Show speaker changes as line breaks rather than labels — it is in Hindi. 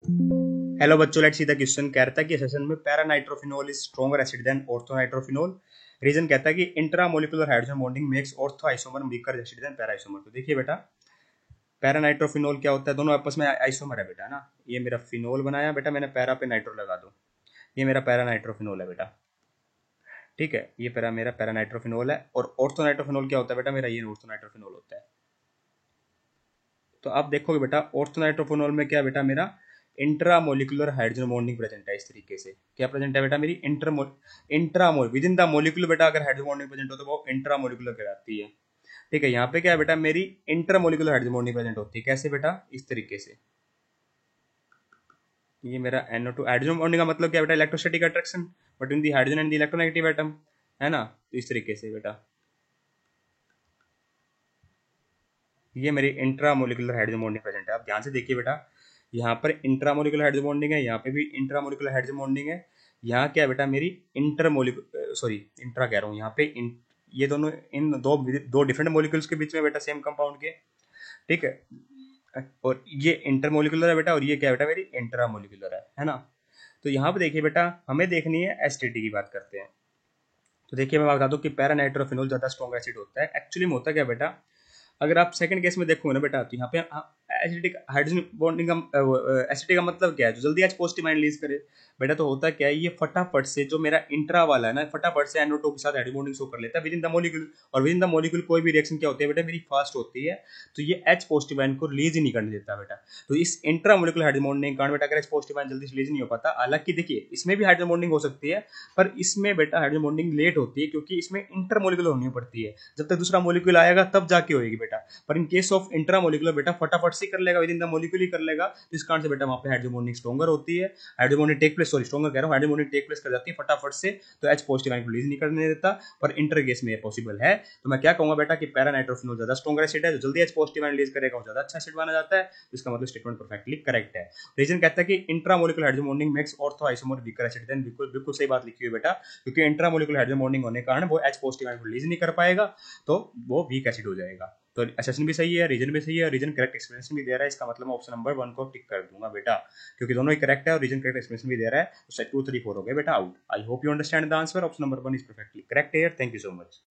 हेलो बच्चों, लेट्स सी द क्वेश्चन। कहता है कि सेशन में paranitrophenol is stronger acid than orthonitrophenol. Reason कहता है कि intramolecular hydrogen bonding makes ortho isomer weaker acid than para isomer. तो देखिए बेटा, पैरानाइट्रोफिनोल क्या होता है, दोनों आपस में आइसोमर है बेटा, है ना। ये मेरा फिनोल बनाया बेटा मैंने, पैरा पे नाइट्रो लगा दो, ये मेरा पैरानाइट्रोफिनोल है बेटा। ठीक है, ये मेरा पैरानाइट्रोफिनोल है। और ऑर्थोनाइट्रोफिनोल क्या होता है बेटा, मेरा ये ऑर्थोनाइट्रोफिनोल होता है। तो आप देखोगे बेटा, ऑर्थोनाइट्रोफिनोल में क्या बेटा, मेरा इंट्रामोलिकुलर हाइड्रोजन बॉन्डिंग प्रेजेंट है। इस तरीके से क्या प्रेजेंट है बेटा, मेरी इंट्रामोल विद इन द मोलिकुलर बेटा। अगर हाइड्रोजन बॉन्डिंग प्रेजेंट हो तो वो इंट्रामोलिकुलर कहलाती है। ठीक है, यहाँ पे क्या है बेटा, मेरी इंटरमोलिकुलर हाइड्रोजन बॉन्डिंग प्रेजेंट होती है। कैसे बेटा, इस तरीके से। ये मेरा NO2 हाइड्रोजन बॉन्डिंग का मतलब क्या बेटा, electrostatic attraction between the hydrogen and the electronegative atom, है ना। तो इस तरीके से बेटा, ये मेरी इंट्रामोलिकुलर हाइड्रोजन बॉन्डिंग प्रेजेंट है। आप ध्यान से देखिए बेटा, यहाँ पर इंट्रामोलिकुलर हाइड्रोजन बॉन्डिंग है, यहाँ पे भी इंट्रामोलिकुलर हाइड्रोजन बॉन्डिंग है। यहाँ क्या है बेटा, मेरी इंटरमोलिकुलर सॉरी इंट्रा कह रहा हूँ, यहाँ पे ये दोनों इन दो दो डिफरेंट मोलिकुल्स के बीच में बेटा, सेम कंपाउंड के। ठीक है, और ये इंटरमोलिकुलर है बेटा, और ये क्या है बेटा, मेरी इंट्रामोलिकुलर है ना। तो यहाँ पे देखिए बेटा, हमें देखनी है एसिडिटी की बात करते हैं। तो देखिए मैं बता दूं कि पैरानाइट्रोफिनोल ज्यादा स्ट्रॉन्ग एसिड होता है। एक्चुअली में होता क्या बेटा, अगर आप सेकंड केस में देखोगे ना बेटा, तो यहाँ पे एसिडिक हाइड्रोजन बॉन्डिंग का एसिडिक का मतलब क्या है, जो जल्दी एच पॉजिटिव आयन रिलीज करे। बेटा तो होता क्या है, ये फटाफट से जो मेरा इंट्रा वाला है ना, फटाफट से NO2 के साथ हाइड्रोजन बॉन्डिंग शो कर लेता है विद इन द मॉलिक्यूल। और विद इन द मॉलिक्यूल कोई भी रिएक्शन क्या होती है बेटा, मेरी फास्ट होती है। तो ये एच पॉजिटिव आयन को रिलीज ही नहीं करने देता बेटा। तो इस इंट्रा मोलिकुलर हाइड्रोजन बॉन्डिंग कारण बेटा, अगर एच पॉजिटिव आयन जल्दी से रिलीज नहीं हो पाता। हालांकि देखिए, इसमें भी हाइड्रोजन बॉन्डिंग हो सकती है, पर इसमें बेटा हाइड्रोजन बॉन्डिंग लेट होती है, क्योंकि इसमें इंटर मोलिकुलर होनी पड़ती है। जब तक दूसरा मोलिक्यूल आएगा तब जाके होगी बेटा। पर in case of intra molecular बेटा, फटाफट से कर लेगा, विद इन द मोलिक्यूल ही कर लेगा। तो इस कारण से बेटा वहां पे हाइड्रोजन बॉन्डिंग स्ट्रॉन्गर होती है। Hydrogen bonding take place, sorry stronger कह रहा हूँ, हाइड्रोजन बॉन्डिंग टेक प्लेस कर जाती है फटाफट से। तो एच पॉजिटिव आयन को रिलीज नहीं करने देता, पर इंटर केस में ये पॉसिबल है। तो मैं क्या कहूंगा बेटा, कि पैरानाइट्रोफिनोल ज्यादा स्ट्रॉन्गर एसिड है, जो जल्दी एच पॉजिटिव आयन रिलीज करेगा वो ज्यादा अच्छा एसिड माना जाता है। तो इसका मतलब स्टेटमेंट परफेक्टली करेक्ट है। रीजन कहता है कि intramolecular hydrogen bonding makes ortho isomer weaker acid than. बिल्कुल बिल्कुल सही बात लिखी हुई है बेटा, क्योंकि इंट्रामोलिकुलर हाइड्रोजन बॉन्डिंग होने के कारण वो एच पॉजिटिव आयन को रिलीज नहीं कर पाएगा, तो वो वीक एसिड हो जाएगा। तो असेसन भी सही है, रीजन भी सही है, रीजन करेक्ट एक्सप्लेनेशन भी दे रहा है। इसका मतलब मैं ऑप्शन नंबर 1 को टिक कर दूंगा बेटा, क्योंकि दोनों ही करेक्ट है और रीजन करेक्ट एक्सप्लेनेशन भी दे रहा है। तो सेट 2 3 4 हो गए बेटा out. I hope you understand the answer. Option number 1 is perfectly correct here. Thank you so much.